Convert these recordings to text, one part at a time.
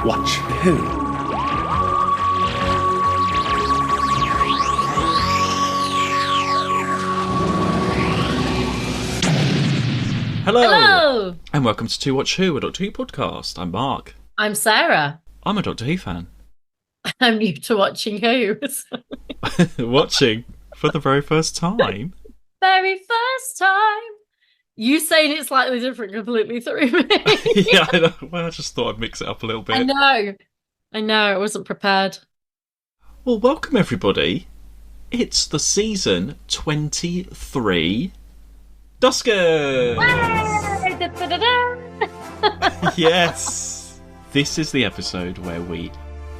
Watch Who? Hello! Hello! And welcome to Watch Who, a Doctor Who podcast. I'm Mark. I'm Sarah. I'm a Doctor Who fan. I'm new to watching Who. Watching for the very first time. Very first time. You saying it slightly different completely threw me. Yeah, I know. Well, I just thought I'd mix it up a little bit. I know. I wasn't prepared. Well, welcome everybody. It's the season 23 Doscars! Yes! This is the episode where we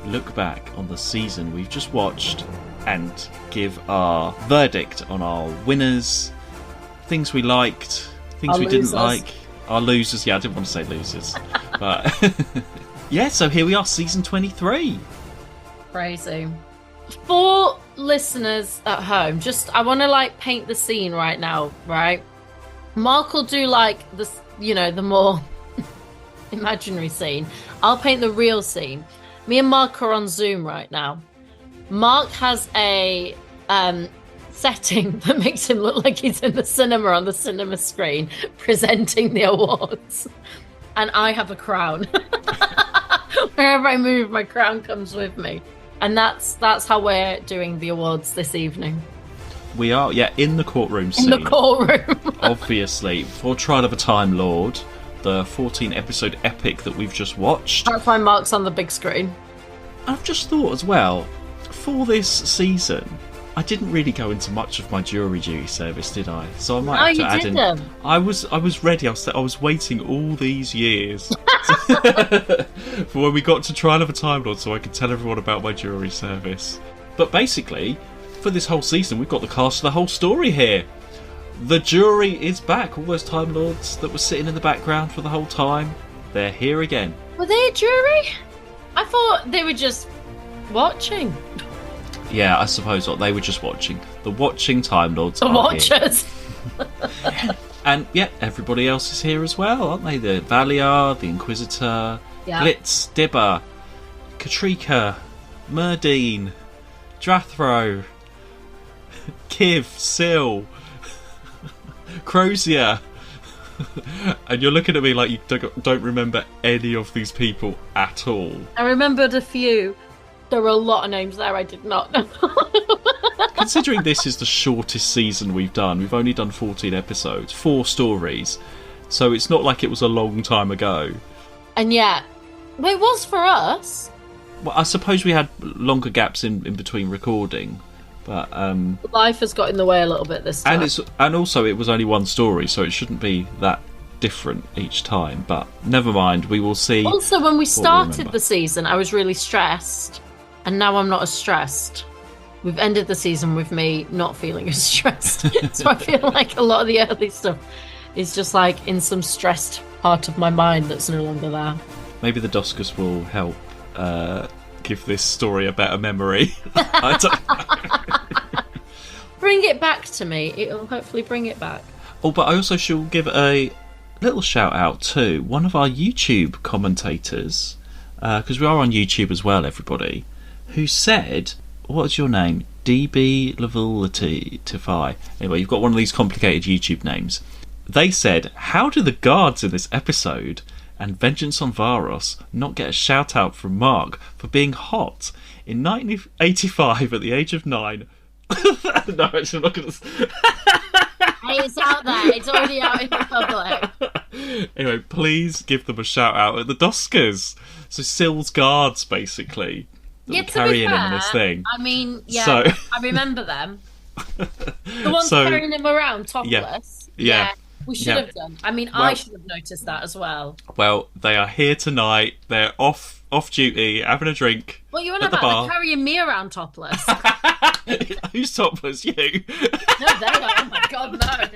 look back on the season we've just watched and give our verdict on our winners, things we liked, things Our we losers. didn't like, our losers. Yeah, I didn't want to say losers. But yeah, so here we are, season 23. Crazy. For listeners at home, I want to paint the scene right now, right? Mark will do the more imaginary scene. I'll paint the real scene. Me and Mark are on Zoom right now. Mark has a setting that makes him look like he's in the cinema on the cinema screen presenting the awards. And I have a crown. Wherever I move, my crown comes with me. And that's how we're doing the awards this evening. We are, in the courtroom scene. In the courtroom. Obviously, for Trial of a Time Lord, the 14-episode epic that we've just watched. That's why Mark's on the big screen. I've just thought as well, for this season, I didn't really go into much of my jury duty service, did I? So I might have to add in. I was ready. I was waiting all these years for when we got to Trial of a Time Lord, so I could tell everyone about my jury service. But basically, for this whole season, we've got the cast of the whole story here. The jury is back. All those Time Lords that were sitting in the background for the whole time, they're here again. Were they a jury? I thought they were just watching. Yeah, I suppose not. They were just watching. The watching Time Lords The are watchers. here. And yeah, everybody else is here as well, aren't they? The Valiar, the Inquisitor, Yeah. Blitz, Dibber, Katrika, Murdine, Drathro, Kiv, Syl, Crozier. And you're looking at me like you don't remember any of these people at all. I remembered a few. There were a lot of names there I did not know. Considering this is the shortest season we've done, we've only done 14 episodes, 4 stories, so it's not like it was a long time ago. And yet, well, it was for us. Well, I suppose we had longer gaps in between recording, but Life has got in the way a little bit this time. and also it was only one story, so it shouldn't be that different each time. But never mind, we will see. Also, when we started remember. the season, I was really stressed, and now I'm not as stressed. We've ended the season with me not feeling as stressed, so I feel like a lot of the early stuff is just like in some stressed part of my mind that's no longer there. Maybe the Doscars will help give this story a better memory. I don't... Bring it back to me. It'll hopefully bring it back. Oh, but I also should give a little shout out to one of our YouTube commentators, because we are on YouTube as well, everybody, who said, what's your name? DB Levillatify. Anyway, you've got one of these complicated YouTube names. They said, how do the guards in this episode and Vengeance on Varos not get a shout out from Mark for being hot in 1985 at the age of 9? No, actually, I'm not going to. Hey, it's out there. It's already out in the public. Anyway, please give them a shout out at the Doscars. So Syl's guards, basically, that Yeah, were to be carrying him in fair, this thing. I mean, yeah, So- I remember them. The ones So- carrying him around topless. Yeah. We should Yeah. have done. I mean, Well- I should have noticed that as well. Well, they are here tonight. They're off duty, having a drink. What you on at the about? bar. They're carrying me around topless. Who's topless? You. No, they don't. Oh my god, no.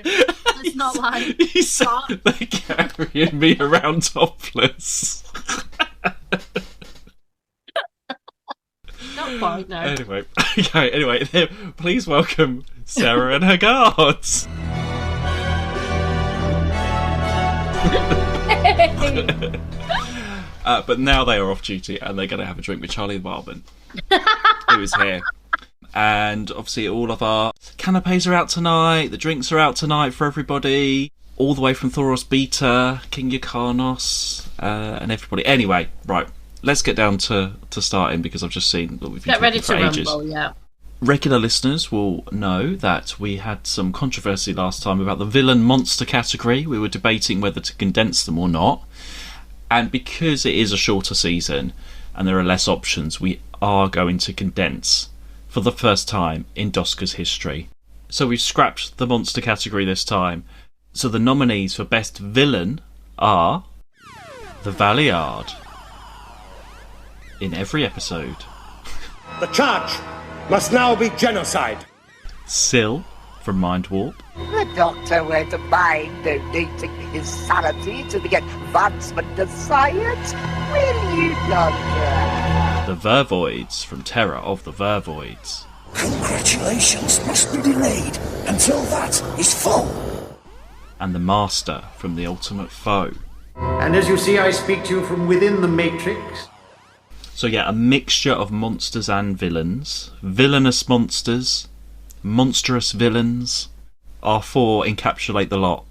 It's not like. You said they're carrying me around topless. Not quite, no. Anyway, okay. Anyway, please welcome Sarah and her guards. But now they are off duty and they're going to have a drink with Charlie the Barman, who is here. And obviously all of our canapes are out tonight, the drinks are out tonight for everybody, all the way from Thoros Beta, King Yukanos, and everybody. Anyway, right, let's get down to starting, because I've just seen that we've been talking for ages. Rumble, yeah. Regular listeners will know that we had some controversy last time about the villain monster category. We were debating whether to condense them or not. And because it is a shorter season and there are less options, we are going to condense for the first time in Doscars history. So we've scrapped the monster category this time. So the nominees for Best Villain are the Valeyard in every episode. The charge must now be genocide. Syl from Mind Warp. The Doctor won't mind donating his sanity to the advancement of science, will you, Doctor? The Vervoids from Terror of the Vervoids. Congratulations must be delayed until that is full. And the Master from The Ultimate Foe. And as you see, I speak to you from within the Matrix. So yeah, a mixture of monsters and villains. Villainous monsters, monstrous villains. Our four encapsulate the lot.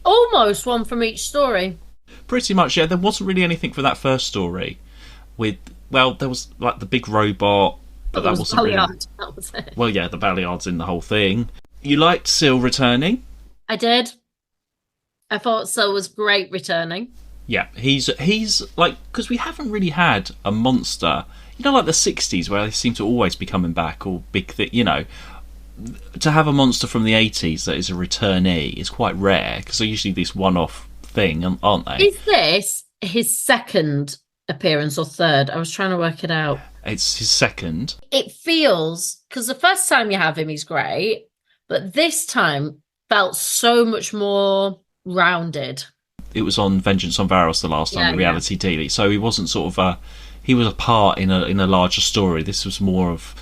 Almost one from each story. Pretty much, yeah. There wasn't really anything for that first story. There was like the big robot, but that wasn't really... That was it. Well, yeah, the Valeyard's in the whole thing. You liked Syl returning? I did. I thought Syl was great returning. Yeah, he's like, because we haven't really had a monster, like the 60s where they seem to always be coming back, or big thing, to have a monster from the 80s that is a returnee is quite rare, because they're usually this one-off thing, aren't they? Is this his second appearance or third? I was trying to work it out. It's his second. It feels, because the first time you have him, he's great, but this time felt so much more rounded. It was on Vengeance on Varos the last time, the reality TV. So he wasn't sort of he was a part in a larger story. This was more of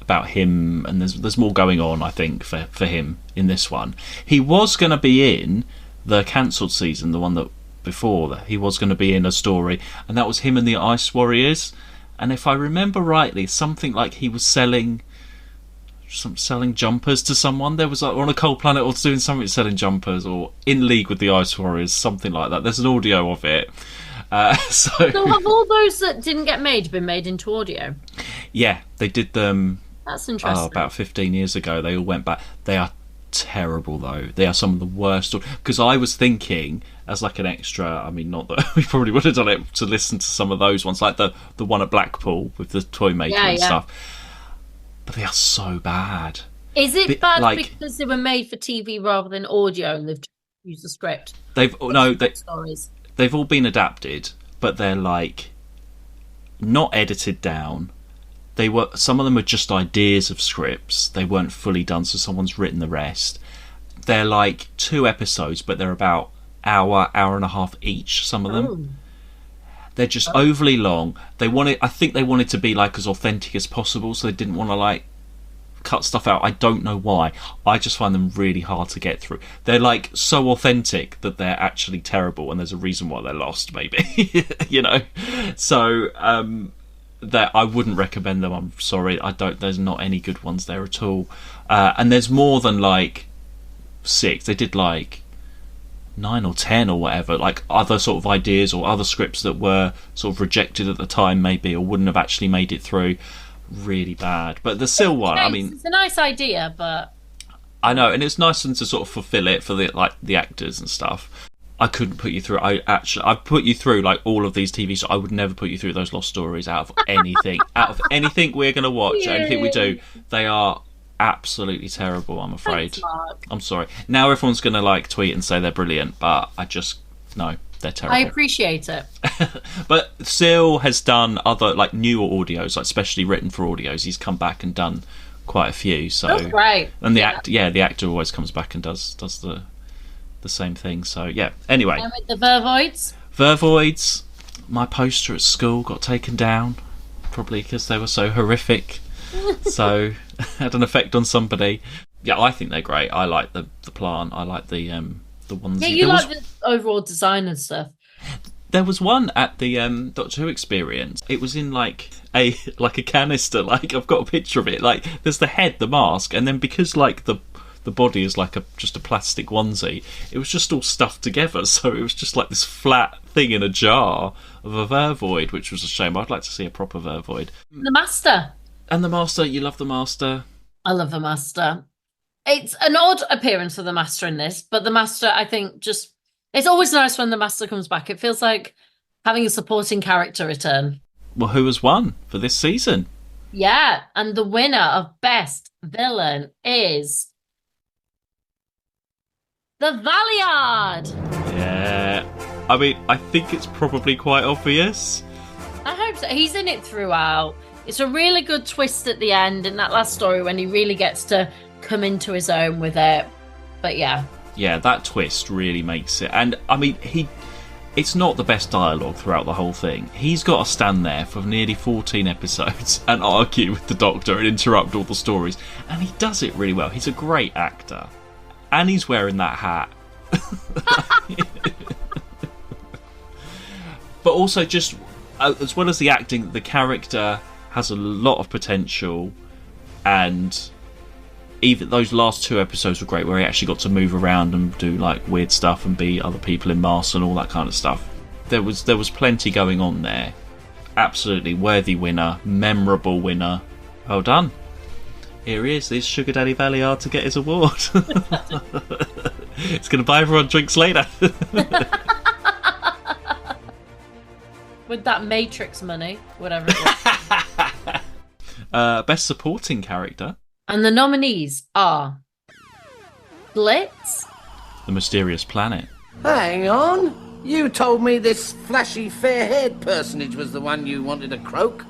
about him, and there's more going on, I think, for him in this one. He was going to be in the cancelled season, the one that before that he was going to be in a story, and that was him and the Ice Warriors. And if I remember rightly, something like he was selling jumpers to someone. There was on a cold planet or doing something selling jumpers, or in league with the Ice Warriors, something like that. There's an audio of it. So have all those that didn't get made been made into audio? Yeah, they did them. That's interesting. About 15 years ago. They all went back. They are terrible, though. They are some of the worst. Because I was thinking, as like an extra, I mean, not that we probably would have done it to listen to some of those ones, like the one at Blackpool with the toy maker and stuff. But they are so bad. Is it bad because they were made for TV rather than audio, and they've used the script? Stories. They've all been adapted, but they're like not edited down. Some of them are just ideas of scripts. They weren't fully done, so someone's written the rest. They're like 2 episodes, but they're about hour and a half each. Some of them. Oh. They're just overly long. I think they wanted to be like as authentic as possible, so they didn't want to like cut stuff out. I don't know why. I just find them really hard to get through. They're like so authentic that they're actually terrible, and there's a reason why they're lost, maybe. So that I wouldn't recommend them. I'm sorry. There's not any good ones there at all. And there's more than like 6. They did like 9 or 10 or whatever, like other sort of ideas or other scripts that were sort of rejected at the time, maybe, or wouldn't have actually made it through. Really bad. But the Syl one, I mean, it's a nice idea, but I know, and it's nice to sort of fulfill it for the actors and stuff. I couldn't put you through. I've put you through like all of these TV shows. I would never put you through those Lost Stories out of anything. Out of anything we're going to watch, anything we do, they are absolutely terrible, I'm afraid. Thanks, Mark. I'm sorry. Now everyone's going to like tweet and say they're brilliant, but no, they're terrible. I appreciate it. But Syl has done other like newer audios, like specially written for audios. He's come back and done quite a few. So that's great. And the actor always comes back and does the same thing. So yeah. Anyway, and with the Vervoids, my poster at school got taken down, probably because they were so horrific. So had an effect on somebody. Yeah, I think they're great. I like the plant. I like the ones. Yeah, you like the overall design and stuff. There was one at the Doctor Who experience. It was in like a canister. Like I've got a picture of it. Like there's the head, the mask, and then because like the body is like just a plastic onesie, it was just all stuffed together. So it was just like this flat thing in a jar of a Vervoid, which was a shame. I'd like to see a proper Vervoid. The Master. And the Master, you love the Master. I love the Master. It's an odd appearance for the Master in this, but the Master, I think, just... It's always nice when the Master comes back. It feels like having a supporting character return. Well, who has won for this season? Yeah, and the winner of Best Villain is... the Valiard! Yeah. I mean, I think it's probably quite obvious. I hope so. He's in it throughout. It's a really good twist at the end in that last story when he really gets to come into his own with it. But yeah. Yeah, that twist really makes it. And, I mean, it's not the best dialogue throughout the whole thing. He's got to stand there for nearly 14 episodes and argue with the Doctor and interrupt all the stories. And he does it really well. He's a great actor. And he's wearing that hat. But also, just as well as the acting, the character has a lot of potential, and even those last 2 episodes were great, where he actually got to move around and do like weird stuff and be other people in masks and all that kind of stuff. There was plenty going on there. Absolutely worthy winner, memorable winner. Well done. Here he is, this Sugar Daddy Valiard to get his award. It's going to buy everyone drinks later. With that Matrix money, whatever it was. Best supporting character. And the nominees are Blitz, The Mysterious Planet. Hang on. You told me this flashy, fair-haired personage was the one you wanted to croak.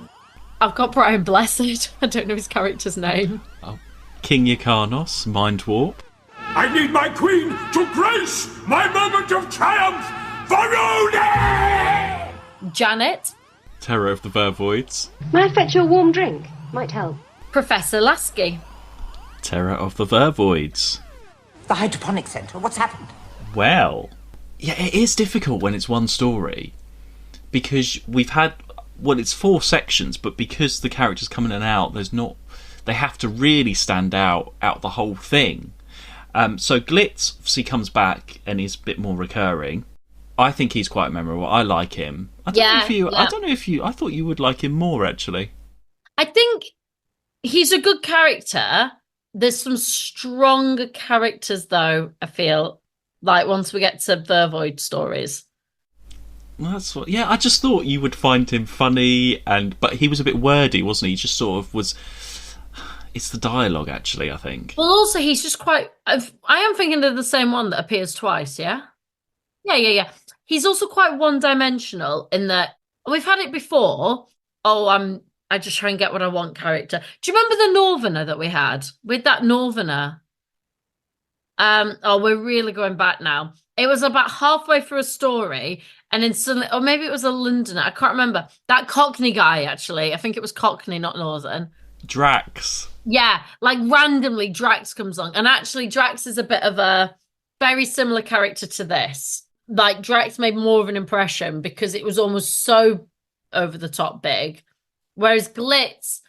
I've got Brian Blessed. I don't know his character's name. Oh. King Yrcanos, Mind Warp. I need my queen to grace my moment of triumph, Varone! Janet, Terror of the Vervoids. May I fetch you a warm drink? Might help. Professor Lasky, Terror of the Vervoids. The hydroponic centre, what's happened? Well, yeah, it is difficult when it's one story, because we've had, well, it's 4 sections, but because the characters come in and out, they have to really stand out the whole thing. So Glitz obviously comes back and is a bit more recurring. I think he's quite memorable. I like him. I don't know if you. I thought you would like him more, actually. I think he's a good character. There's some stronger characters, though, I feel, like once we get to Vervoid stories. Well, that's what. Yeah, I just thought you would find him funny, but he was a bit wordy, wasn't he? He just sort of was. It's the dialogue, actually, I think. Well, also, he's just quite... I am thinking of the same one that appears twice, yeah? Yeah. He's also quite one-dimensional in that... We've had it before. I just try and get what I want character. Do you remember the Northerner that we had? With that Northerner? We're really going back now. It was about halfway through a story, and then suddenly... Or maybe it was a Londoner. I can't remember. That Cockney guy, actually. I think it was Cockney, not Northern. Drax. Yeah, like randomly Drax comes on. And actually Drax is a bit of a very similar character to this. Like Drax made more of an impression because it was almost so over the top big. Whereas Glitz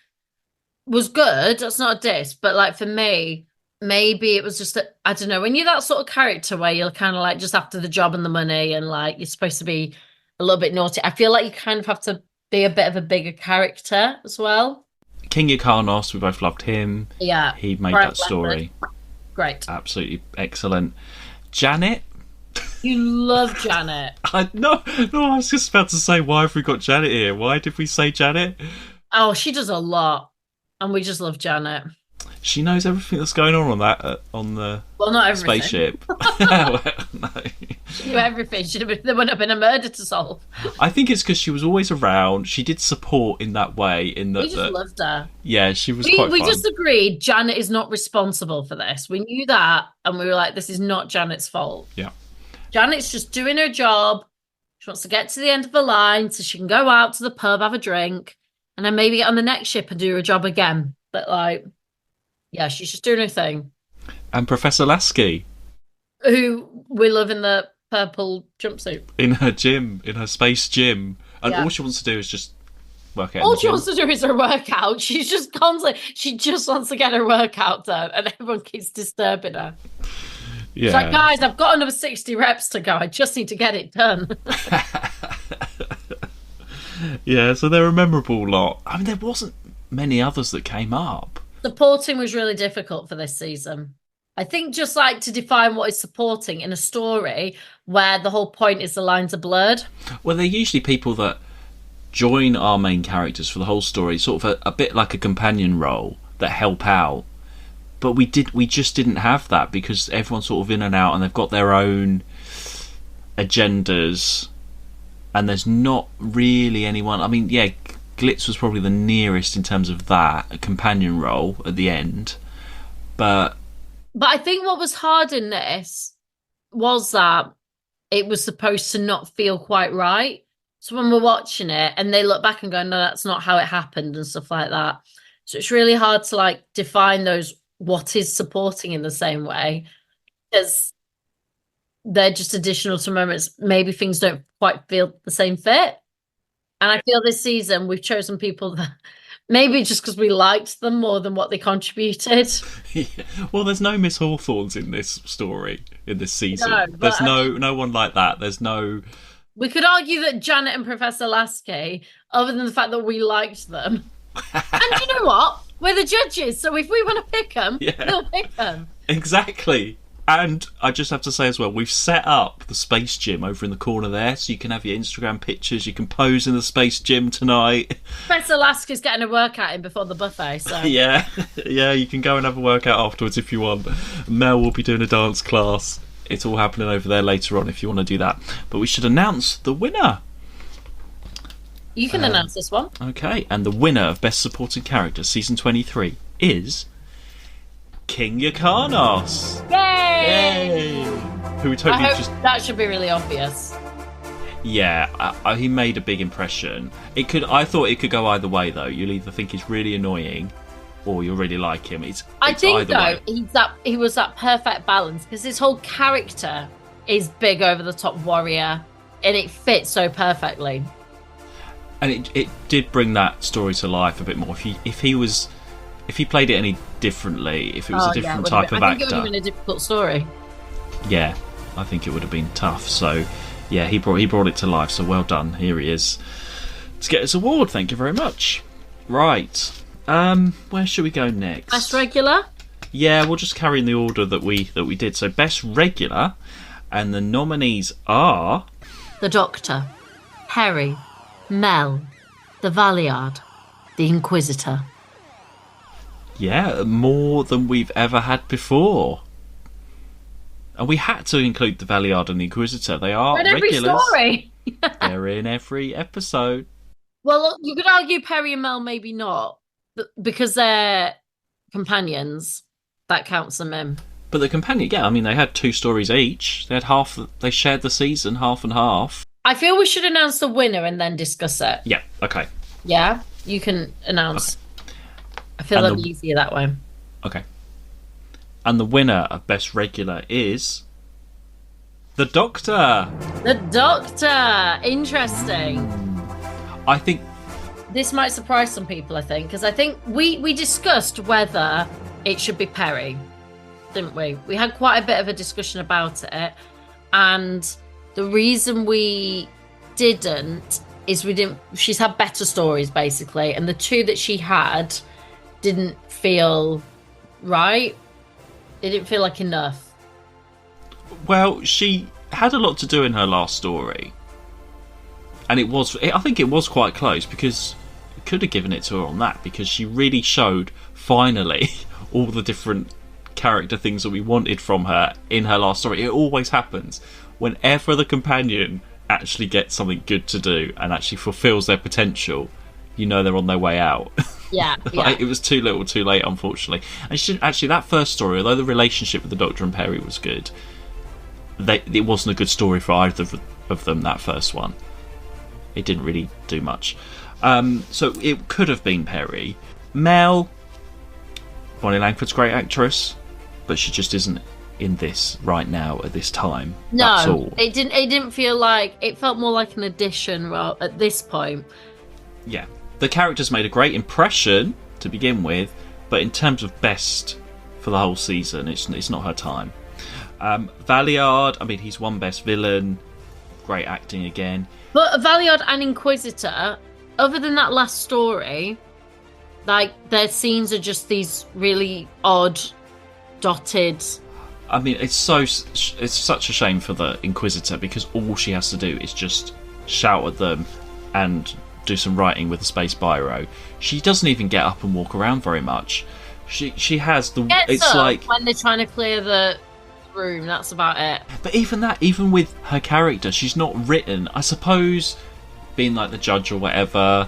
was good. That's not a diss. But like for me, maybe it was just that, I don't know, when you're that sort of character where you're kind of like just after the job and the money and like you're supposed to be a little bit naughty, I feel like you kind of have to be a bit of a bigger character as well. King Yrcanos, we both loved him. Yeah. He made Brian that story. Great. Absolutely excellent. Janet? You love Janet. No, I was just about to say, why have we got Janet here? Why did we say Janet? Oh, she does a lot. And we just love Janet. She knows everything that's going on that on the not everything. Spaceship. Well, no. She knew everything. There wouldn't have been a murder to solve. I think it's because she was always around. She did support in that way. We just loved her. Yeah, she was quite We fun. just agreed Janet is not responsible for this. We knew that, and we were like, this is not Janet's fault. Yeah. Janet's just doing her job. She wants to get to the end of the line so she can go out to the pub, have a drink, and then maybe get on the next ship and do her job again. But like... yeah, she's just doing her thing. And Professor Lasky. Who we love in the purple jumpsuit. In her gym, in her space gym. And Yeah. all she wants to do is just work out. All she wants to do is her workout. She's just constantly, she just wants to get her workout done, and everyone keeps disturbing her. Yeah. She's like, guys, I've got another 60 reps to go. I just need to get it done. Yeah, so they're a memorable lot. I mean, there wasn't many others that came up. Supporting was really difficult for this season. I think just like to define what is supporting in a story where the whole point is the lines are blurred. Well, they're usually people that join our main characters for the whole story, sort of a bit like a companion role that help out. But we just didn't have that because everyone's sort of in and out and they've got their own agendas. And there's not really anyone. I mean, yeah, Glitz was probably the nearest in terms of that, a companion role at the end. But I think what was hard in this was that it was supposed to not feel quite right. So when we're watching it and they look back and go, no, that's not how it happened and stuff like that. So it's really hard to like define those, what is supporting in the same way, because they're just additional to moments. Maybe things don't quite feel the same fit. And I feel this season we've chosen people that maybe just because we liked them more than what they contributed. yeah. Well, there's no Miss Hawthorns in this story, in this season. No, there's no one like that. There's no... We could argue that Janet and Professor Lasky, other than the fact that we liked them. And you know what? We're the judges, so if we want to pick them, we'll pick them. Exactly. And I just have to say as well, we've set up the space gym over in the corner there, so you can have your Instagram pictures, you can pose in the space gym tonight. Professor Lasky's getting a workout in before the buffet, so... Yeah, you can go and have a workout afterwards if you want. Mel will be doing a dance class. It's all happening over there later on if you want to do that. But we should announce the winner. You can announce this one. Okay, and the winner of Best Supporting Character Season 23 is King Yakanos. Yay! Who we totally I hope just... that should be really obvious. Yeah, he made a big impression. I thought it could go either way, though. You'll either think he's really annoying or you'll really like him. I think, either though, way. he was that perfect balance, because his whole character is big, over-the-top warrior, and it fits so perfectly. And it did bring that story to life a bit more. If he played it any differently, if it was a different type of actor, I think it would have been a difficult story. Yeah, I think it would have been tough. So, yeah, he brought it to life. So well done. Here he is to get his award. Thank you very much. Right, where should we go next? Best regular. Yeah, we'll just carry in the order that we did. So best regular, and the nominees are The Doctor, Perry, Mel, the Valeyard, the Inquisitor. Yeah, more than we've ever had before. And we had to include the Valeyard and the Inquisitor. They are in every regulars. story. They're in every episode. Well, you could argue Perry and Mel maybe not, because they're companions. That counts them in. But the companion, yeah, I mean, they had 2 stories each. They had half. They shared the season, half and half. I feel we should announce the winner and then discuss it. Yeah. Okay. Yeah, you can announce. Okay. I feel that'll be easier that way. Okay. And the winner of Best Regular is The Doctor. The Doctor. Interesting. I think this might surprise some people. I think because I think we discussed whether it should be Perry, didn't we? We had quite a bit of a discussion about it, and the reason we didn't is we didn't. She's had better stories basically, and the 2 that she had didn't feel right. It didn't feel like enough. Well, she had a lot to do in her last story, and I think it was quite close, because I could have given it to her on that, because she really showed finally all the different character things that we wanted from her in her last story. It always happens whenever the companion actually gets something good to do and actually fulfills their potential. You know they're on their way out. Yeah, It was too little, too late, unfortunately. And actually, that first story, although the relationship with the Doctor and Perry was good, it wasn't a good story for either of them. That first one, it didn't really do much. So it could have been Perry. Mel, Bonnie Langford's a great actress, but she just isn't in this right now at this time. No, That's all. it didn't. It didn't feel like it felt more like an addition at this point. Yeah, the characters made a great impression to begin with, but in terms of best for the whole season, it's not her time. Valliard, I mean, he's won best villain. Great acting again. But Valliard and Inquisitor, other than that last story, like their scenes are just these really odd, dotted. I mean, it's such a shame for the Inquisitor because all she has to do is just shout at them and do some writing with a space biro. She doesn't even get up and walk around very much. She has the. It's like when they're trying to clear the room. That's about it. But even with her character, she's not written. I suppose, being like the judge or whatever,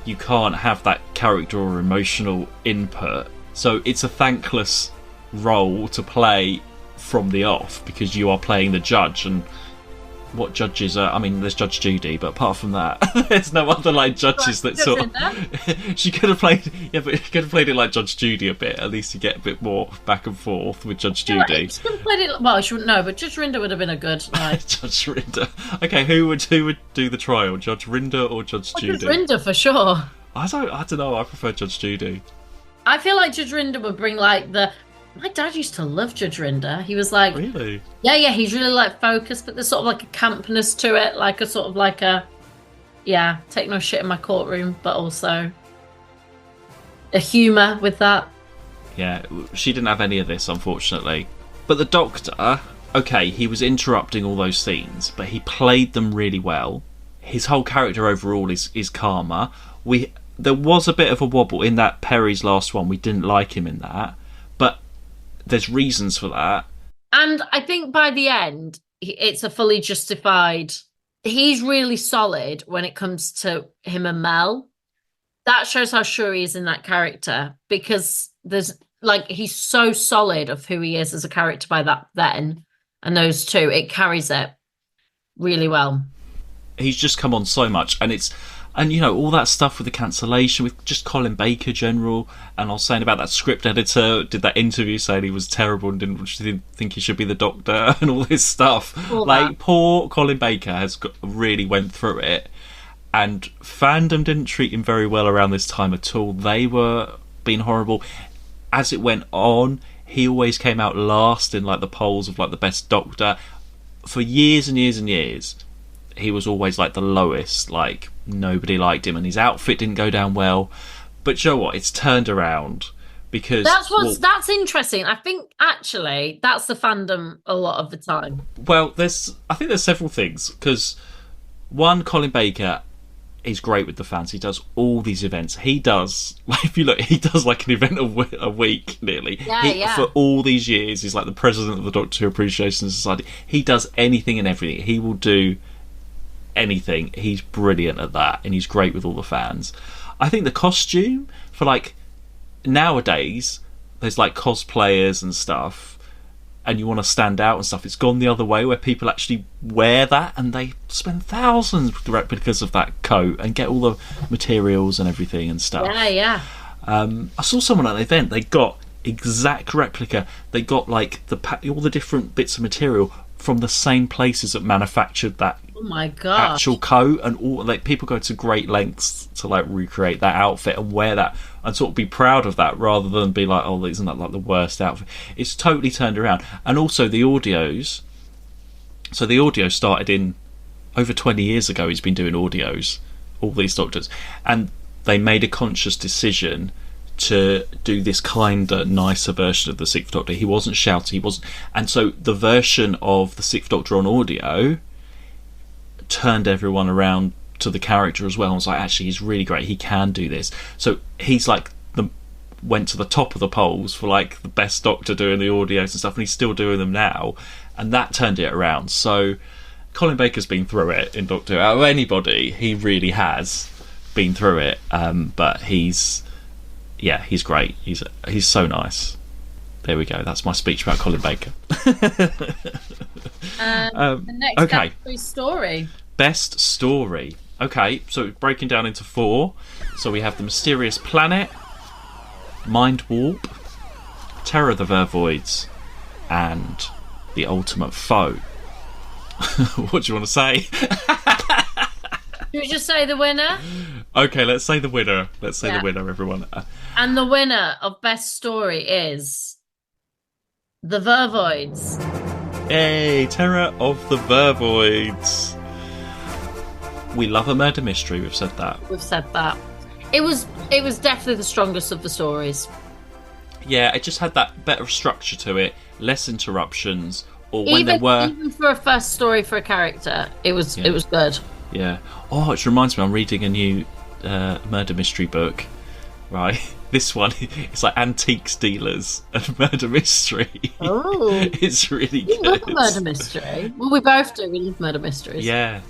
you can't have that character or emotional input. So it's a thankless role to play from the off because you are playing the judge. And what judges are? I mean, there's Judge Judy, but apart from that, there's no other like judges that sort of. She could have played, yeah, but she could have played it like Judge Judy a bit. At least you get a bit more back and forth with Judge Judy. She could have played it. Well, she wouldn't know, but Judge Rinder would have been a good. Like... Judge Rinder. Okay, who would do the trial? Judge Rinder or Judge Judy? Judge Rinder for sure. I don't know. I prefer Judge Judy. I feel like Judge Rinder would bring like the. My dad used to love Judge Rinder. He was like, really? Yeah, he's really like focused, but there's sort of like a campness to it, like a sort of like a, yeah, take no shit in my courtroom, but also a humour with that. Yeah, she didn't have any of this, unfortunately. But the Doctor, okay, he was interrupting all those scenes, but he played them really well. His whole character overall is calmer. There was a bit of a wobble in that Perry's last one. We didn't like him in that, but there's reasons for that. And I think by the end, it's a fully justified... He's really solid when it comes to him and Mel. That shows how sure he is in that character, because there's like he's so solid of who he is as a character by that then, and those two, it carries it really well. He's just come on so much, and you know, all that stuff with the cancellation with just Colin Baker general, and I was saying about that script editor did that interview saying he was terrible and didn't think he should be the Doctor and all this stuff. Poor Colin Baker really went through it, and fandom didn't treat him very well around this time at all. They were being horrible. As it went on, he always came out last in like the polls of like the best Doctor. For years and years and years, he was always like the lowest, like nobody liked him, and his outfit didn't go down well. But you know what? It's turned around because that's interesting. I think actually that's the fandom a lot of the time. Well, I think there's several things, because one, Colin Baker is great with the fans. He does all these events. He does, like, if you look, he does like an event a week nearly. Yeah. For all these years, he's like the president of the Doctor Who Appreciation Society. He does anything and everything. He will do anything. He's brilliant at that, and he's great with all the fans. I think the costume for like nowadays, there's like cosplayers and stuff, and you want to stand out and stuff. It's gone the other way, where people actually wear that and they spend thousands because of that coat and get all the materials and everything and stuff. Yeah. I saw someone at an event. They got exact replica. They got like all the different bits of material from the same places that manufactured that. Oh my god! Actual coat, and all like people go to great lengths to like recreate that outfit and wear that and sort of be proud of that, rather than be like, oh, isn't that like the worst outfit? It's totally turned around. And also the audios. So the audio started in over 20 years ago. He's been doing audios, all these Doctors, and they made a conscious decision to do this kinder, nicer version of the Sixth Doctor. He wasn't shouty, and so the version of the Sixth Doctor on audio turned everyone around to the character as well, and was like, actually, he's really great. He can do this. So he's like went to the top of the polls for like the best Doctor doing the audios and stuff, and he's still doing them now, and that turned it around. So Colin Baker's been through it in Doctor Who. Out of anybody, he really has been through it. But he's great. He's so nice. There we go. That's my speech about Colin Baker. The next category, story. Best story. Okay, so breaking down into 4. So we have The Mysterious Planet, Mind Warp, Terror of the Vervoids, and the ultimate foe. What do you want to say? Should we just say the winner? Okay, let's say the winner. Let's say the winner, everyone. And the winner of best story is The Vervoids. Yay, Terror of the Vervoids. We love a murder mystery, we've said that. We've said that. It was definitely the strongest of the stories. Yeah, it just had that better structure to it, less interruptions, or when there were... Even for a first story for a character, it was good. Yeah. Oh, it reminds me, I'm reading a new murder mystery book, right? This one, it's like antiques dealers and murder mystery. Oh. It's really good. You love a murder mystery. Well, we both do. We love murder mysteries. Yeah.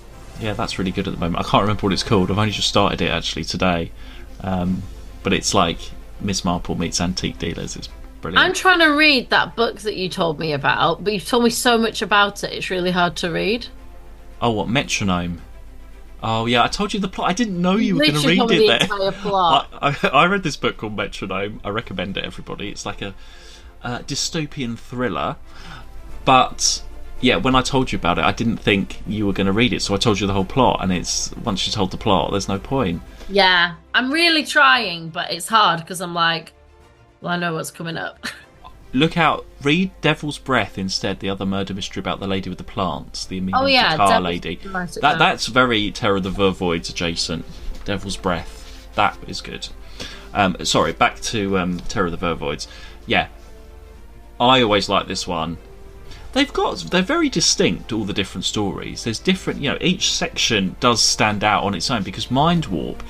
Yeah, that's really good at the moment. I can't remember what it's called. I've only just started it, actually, today. But it's like Miss Marple meets antique dealers. It's brilliant. I'm trying to read that book that you told me about, but you've told me so much about it, it's really hard to read. Oh, what, Metronome? Oh, yeah, I told you the plot. I didn't know you were going to read it the there. Entire plot. I read this book called Metronome. I recommend it, everybody. It's like a dystopian thriller. But, yeah, when I told you about it, I didn't think you were going to read it, so I told you the whole plot, and it's once you told the plot, there's no point. Yeah, I'm really trying, but it's hard because I'm like, well, I know what's coming up. Look out, read Devil's Breath instead, the other murder mystery about the lady with the plants, the Amelia guitar lady. That's very Terror of the Vervoids adjacent. Devil's Breath. That is good. Sorry, back to Terror of the Vervoids. Yeah. I always like this one. They're very distinct, all the different stories. There's different, each section does stand out on its own because Mind Warp,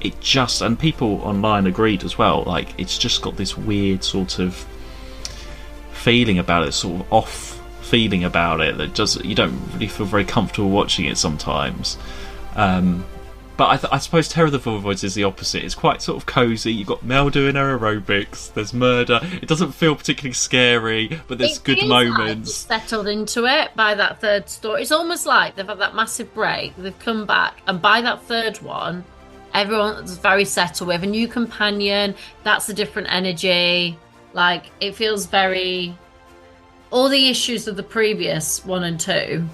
and people online agreed as well, like, it's just got this weird sort of feeling about it, sort of off feeling about it that you don't really feel very comfortable watching it sometimes. But I suppose Terror of the Vervoids is the opposite. It's quite sort of cosy. You've got Mel doing her aerobics. There's murder. It doesn't feel particularly scary, but there's good moments. Like settled into it by that third story. It's almost like they've had that massive break. They've come back, and by that third one, everyone's very settled. We have a new companion. That's a different energy. Like, it feels very... All the issues of the previous 1 and 2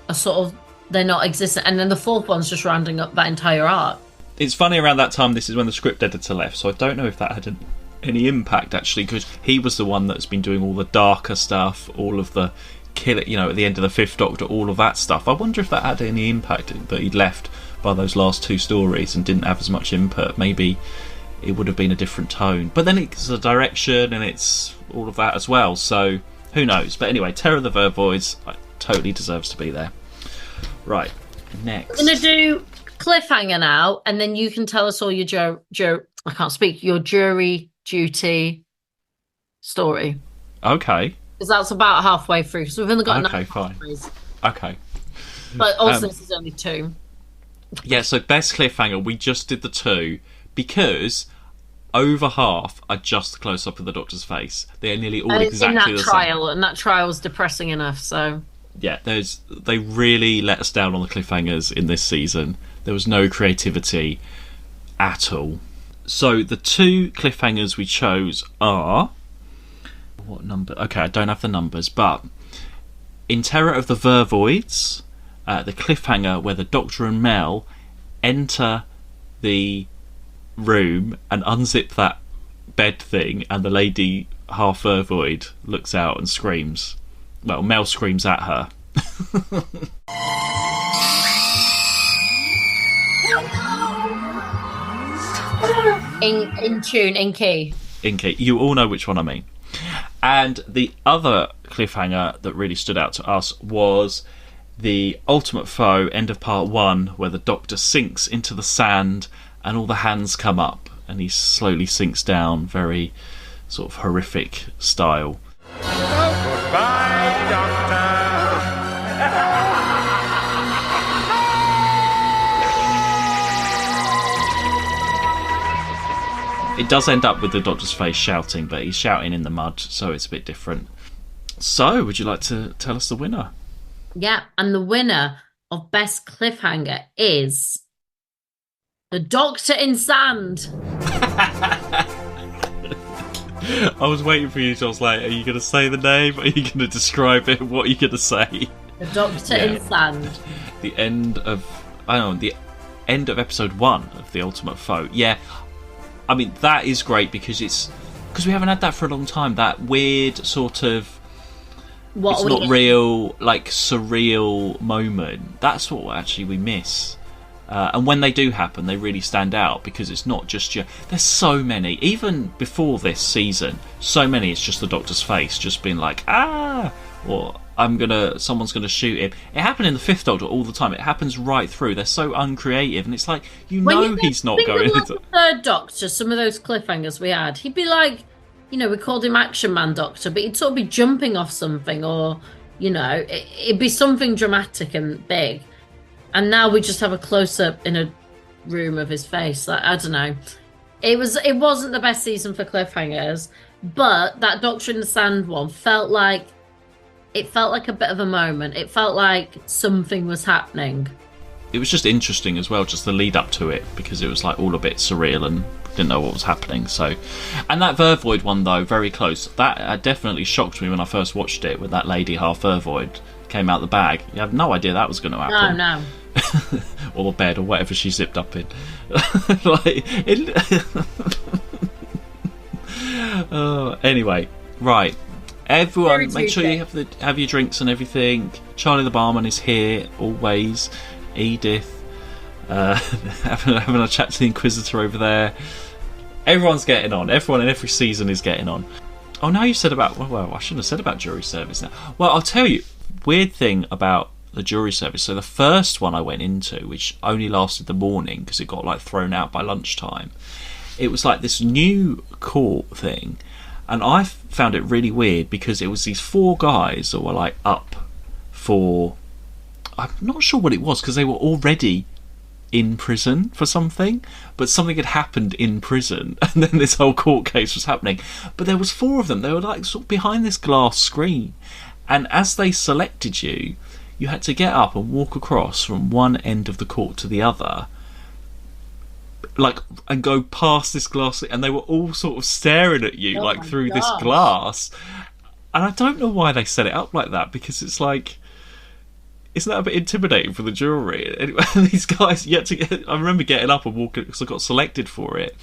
are sort of... They're not existent. And then the fourth one's just rounding up that entire arc. It's funny, around that time, this is when the script editor left, so I don't know if that had any impact, actually, because he was the one that's been doing all the darker stuff, all of the kill it, at the end of the Fifth Doctor, all of that stuff. I wonder if that had any impact, that he'd left by those last 2 stories and didn't have as much input. Maybe it would have been a different tone. But then it's the direction and it's all of that as well, so who knows. But anyway, Terror of the Vervoids totally deserves to be there. Right, next. We're going to do cliffhanger now, and then you can tell us all your I can't speak, your jury duty story. Okay. Because that's about halfway through, because we've only got okay, fine. Okay. But also this is only 2. Yeah, so best cliffhanger, we just did the 2, because over half are just the close-up of the Doctor's face. They are nearly all exactly the same. Trial, and that trial was depressing enough, so... Yeah, they really let us down on the cliffhangers in this season. There was no creativity at all. So the 2 cliffhangers we chose are... What number? Okay, I don't have the numbers, but in Terror of the Vervoids, the cliffhanger where the Doctor and Mel enter the room and unzip that bed thing, and the lady half Vervoid looks out and screams. Well, Mel screams at her. in tune, in key. In key. You all know which one I mean. And the other cliffhanger that really stood out to us was the ultimate foe, end of part 1, where the Doctor sinks into the sand and all the hands come up and he slowly sinks down, very sort of horrific style. Goodbye, Doctor. It does end up with the Doctor's face shouting, but he's shouting in the mud, so it's a bit different. So, would you like to tell us the winner? Yeah, and the winner of Best Cliffhanger is... The Doctor in Sand. I was waiting for you. So I was like, "Are you going to say the name? Are you going to describe it? What are you going to say?" The Doctor in Sand. The end of the end of episode 1 of The Ultimate Foe. Yeah, I mean that is great because we haven't had that for a long time. That weird sort of it's not real, like surreal moment. That's what actually we miss. And when they do happen, they really stand out because it's not just there's so many, even before this season, so many. It's just the Doctor's face, just being like, or someone's gonna shoot him. It happened in the Fifth Doctor all the time. It happens right through. They're so uncreative, and it's like he's not going into the Third Doctor. Some of those cliffhangers we had, he'd be like, we called him Action Man Doctor, but he'd sort of be jumping off something, or it'd be something dramatic and big. And now we just have a close-up in a room of his face. Like, I don't know. It wasn't the best season for cliffhangers, but that Doctor in the Sand one felt like a bit of a moment. It felt like something was happening. It was just interesting as well, just the lead up to it, because it was like all a bit surreal and didn't know what was happening. So, and that Vervoid one though, very close. That definitely shocked me when I first watched it, with that lady half Vervoid came out the bag. You have no idea that was going to happen. No. Or the bed, or whatever she zipped up in. Anyway, right. Everyone, make sure you have your drinks and everything. Charlie the barman is here always. Edith, having a chat to the Inquisitor over there. Everyone's getting on. Everyone in every season is getting on. Oh, now you said about... Well, I shouldn't have said about jury service now. Well, I'll tell you, weird thing about the jury service. So the first one I went into, which only lasted the morning because it got like thrown out by lunchtime, it was like this new court thing, and I found it really weird because it was these 4 guys that were like up for... I'm not sure what it was because they were already in prison for something, but something had happened in prison, and then this whole court case was happening. But there was 4 of them. They were like sort of behind this glass screen, and as they selected you, you had to get up and walk across from one end of the court to the other, like, and go past this glass, and they were all sort of staring at you through this glass. And I don't know why they set it up like that, because it's like, isn't that a bit intimidating for the jury? Anyway, these guys I remember getting up and walking because I got selected for it,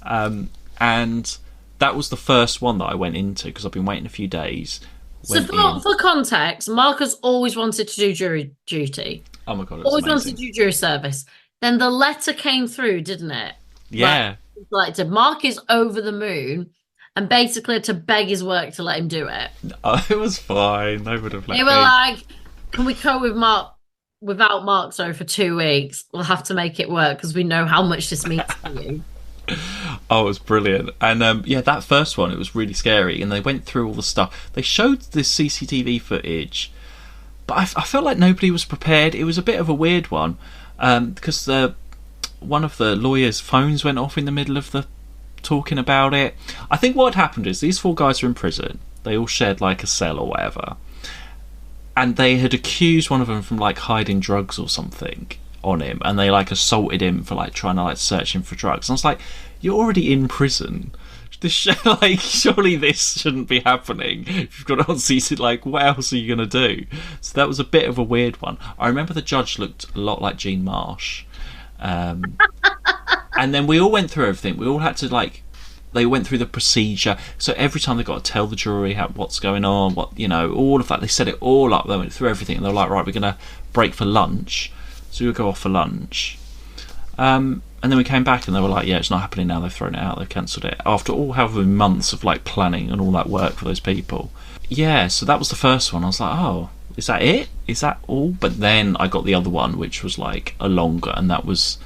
and that was the first one that I went into because I've been waiting a few days. So for context, Marcus always wanted to do jury duty. Oh my god, always wanted to do jury service. Then the letter came through, didn't it? Yeah. Like Mark is over the moon, and basically had to beg his work to let him do it. Oh, it was fine. They would have let me. They were like, "Can we go with Mark without Mark? Sorry, for 2 weeks. We'll have to make it work because we know how much this means to you." Oh, it was brilliant. And that first one, it was really scary, and they went through all the stuff. They showed this CCTV footage, but I felt like nobody was prepared. It was a bit of a weird one, because one of the lawyers' phones went off in the middle of the talking about it. I think what had happened is these 4 guys are in prison. They all shared like a cell or whatever, and they had accused one of them from like hiding drugs or something on him, and they like assaulted him for like trying to like search him for drugs. And I was like, you're already in prison. Surely this shouldn't be happening. If you've got it on CC, like, what else are you gonna do? So that was a bit of a weird one. I remember the judge looked a lot like Jean Marsh, and then we all went through everything. We all had to they went through the procedure. So every time they got to tell the jury what's going on, all of that. They set it all up. They went through everything, and they were like, right, we're gonna break for lunch. So we would go off for lunch. And then we came back and they were like, yeah, it's not happening now. They've thrown it out. They've cancelled it. After all however months of like planning and all that work for those people. Yeah, so that was the first one. I was like, oh, is that it? Is that all? But then I got the other one, which was like a longer, and that was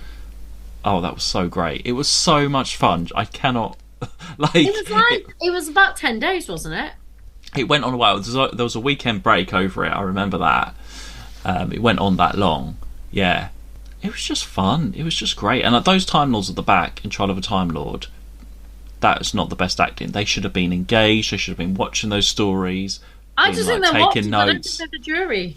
so great. It was so much fun. I cannot... It was about 10 days, wasn't it? It went on a while. There was a weekend break over it. I remember that. It went on that long. Yeah. It was just fun. It was just great. And those Time Lords at the back in Trial of a Time Lord, that's not the best acting. They should have been engaged. They should have been watching those stories. I just think they're taking watching. notes. I don't think they're the jury.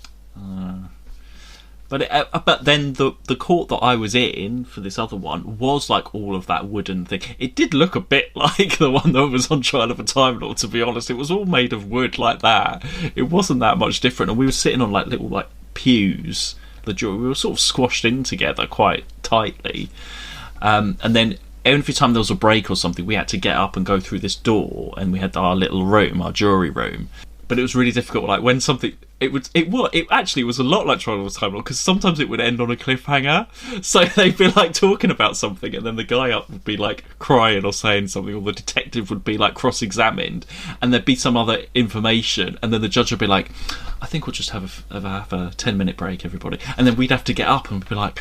But then the court that I was in for this other one was like all of that wooden thing. It did look a bit like the one that was on Trial of a Time Lord, to be honest. It was all made of wood like that. It wasn't that much different, and we were sitting on like little like pews. The jury, we were sort of squashed in together quite tightly, and then every time there was a break or something, we had to get up and go through this door, and we had our little room, our jury room. But it was really difficult. Like when something, it actually was a lot like Trial of a Time Lord, because sometimes it would end on a cliffhanger. So they'd be like talking about something, and then the guy up would be like crying or saying something, or the detective would be like cross-examined, and there'd be some other information, and then the judge would be like, "I think we'll just have a 10-minute break, everybody," and then we'd have to get up and be like,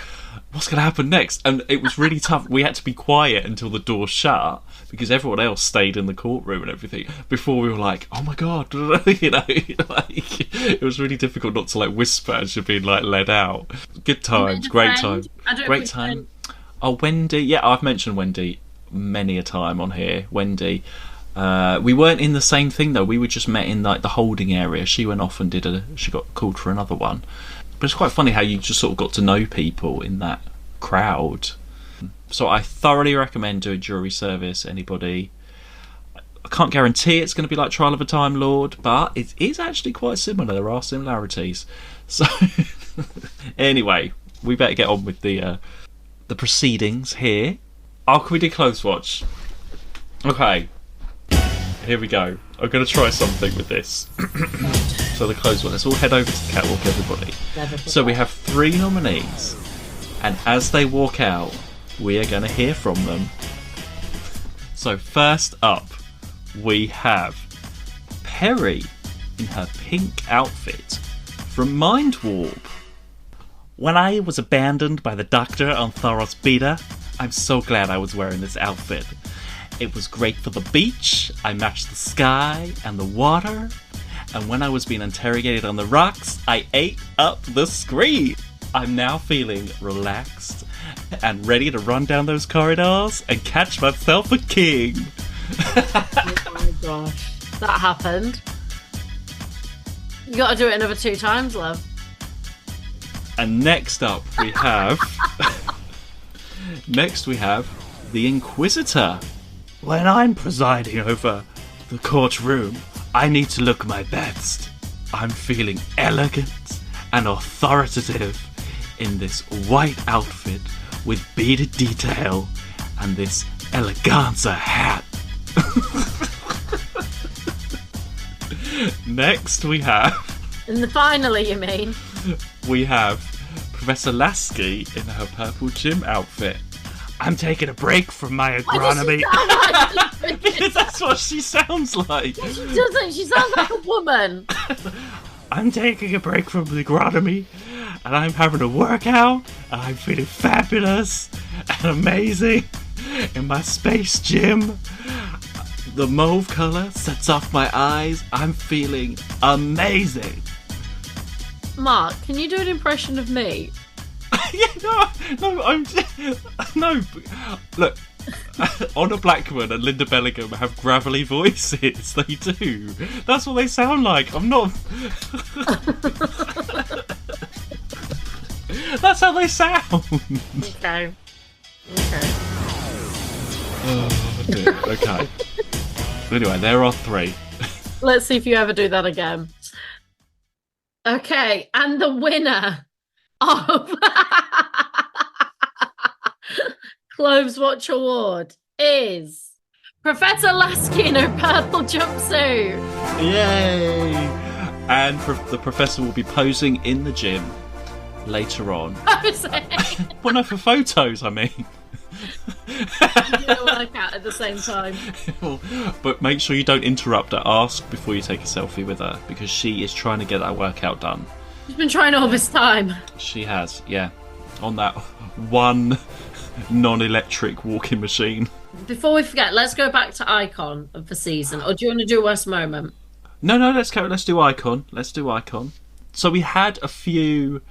"What's going to happen next?" And it was really tough. We had to be quiet until the door shut, because everyone else stayed in the courtroom and everything, before we were like, "Oh my god," you know, like it was really difficult not to like whisper as you're being like led out. Good times, great time, great time. Oh, Wendy, yeah, I've mentioned Wendy many a time on here. Wendy, we weren't in the same thing though. We were just met in like the holding area. She went off and she got called for another one. But it's quite funny how you just sort of got to know people in that crowd. So I thoroughly recommend doing jury service, anybody. I can't guarantee it's going to be like Trial of a Time Lord, but it is actually quite similar. There are similarities. So anyway, we better get on with the proceedings here. Oh, can we do close watch? Okay, here we go. I'm going to try something with this. So the close one. Let's all head over to the catwalk, everybody. So we have 3 nominees, and as they walk out, we are going to hear from them. So first up, we have Perry in her pink outfit from Mind Warp. When I was abandoned by the doctor on Thoros Beta, I'm so glad I was wearing this outfit. It was great for the beach, I matched the sky and the water, and when I was being interrogated on the rocks, I ate up the screen. I'm now feeling relaxed and ready to run down those corridors and catch myself a king. Oh my gosh, that happened. You gotta do it another 2 times, love. And next up we have the Inquisitor. When I'm presiding over the courtroom, I need to look my best. I'm feeling elegant and authoritative in this white outfit with beaded detail and this eleganza hat. Next we have... Finally, you mean? We have Professor Lasky in her purple gym outfit. I'm taking a break from my agronomy. Because that's what she sounds like. She doesn't. She sounds like a woman. I'm taking a break from the agronomy, and I'm having a workout, and I'm feeling fabulous and amazing in my space gym. The mauve colour sets off my eyes. I'm feeling amazing. Mark, can you do an impression of me? Yeah, no. Look, Honor Blackman and Linda Bellingham have gravelly voices. They do. That's what they sound like. I'm not. That's how they sound. Okay. Oh dear. Okay. Anyway, there are 3. Let's see if you ever do that again. Okay, and the winner of Cloves Watch Award is Professor Lasky in her purple jumpsuit. Yay! And the professor will be posing in the gym later on. Well, no, for photos, I mean. You work out at the same time. But make sure you don't interrupt her. Ask before you take a selfie with her, because she is trying to get that workout done. She's been trying all this time. She has, yeah. On that one non-electric walking machine. Before we forget, let's go back to Icon of the season. Or do you want to do Worst Moment? No, let's go. Let's do Icon. So we had a few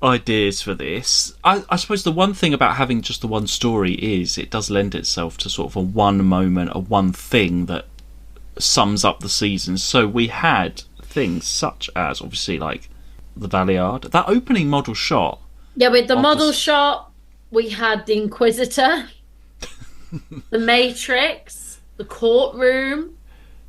ideas for this. I suppose the one thing about having just the one story is it does lend itself to sort of a one moment, a one thing that sums up the season. So we had things such as, obviously, like the Valeyard. That opening model shot. Yeah, with the model shot, we had the Inquisitor, the Matrix, the courtroom.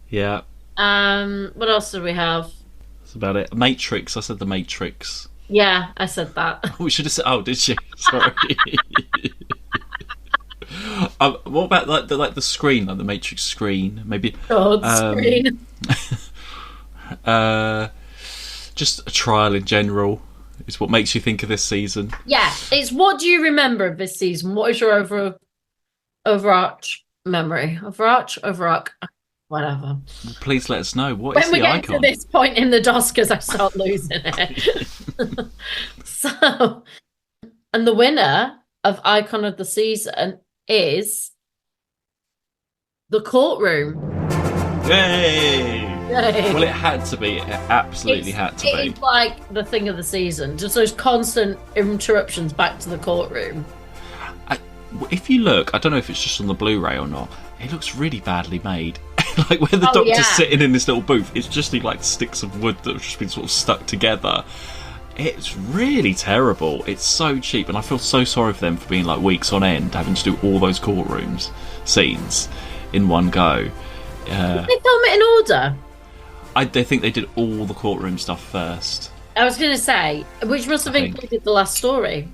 Yeah. What else did we have? That's about it. Matrix. I said the Matrix. Yeah, I said that. We should have said. Oh, did she? Sorry. What about like the screen, like the Matrix screen? Maybe. God, screen. Just a trial in general is what makes you think of this season. Yeah, it's what do you remember of this season? What is your overarch memory? Overarch, whatever. Please let us know. What is the icon? When we get to this point in the Doscars, I start losing it. So, and the winner of Icon of the Season is the courtroom. Yay! Yay. Well, it had to be. It absolutely had to be. It's like the thing of the season. Just those constant interruptions back to the courtroom. If you look, I don't know if it's just on the Blu-ray or not, it looks really badly made. Like where the doctor's sitting in this little booth, it's just like sticks of wood that have just been sort of stuck together. It's really terrible. It's so cheap, and I feel so sorry for them for being like weeks on end having to do all those courtrooms scenes in one go. Did they film it in order? They think they did all the courtroom stuff first. I was going to say, which must have included the last story.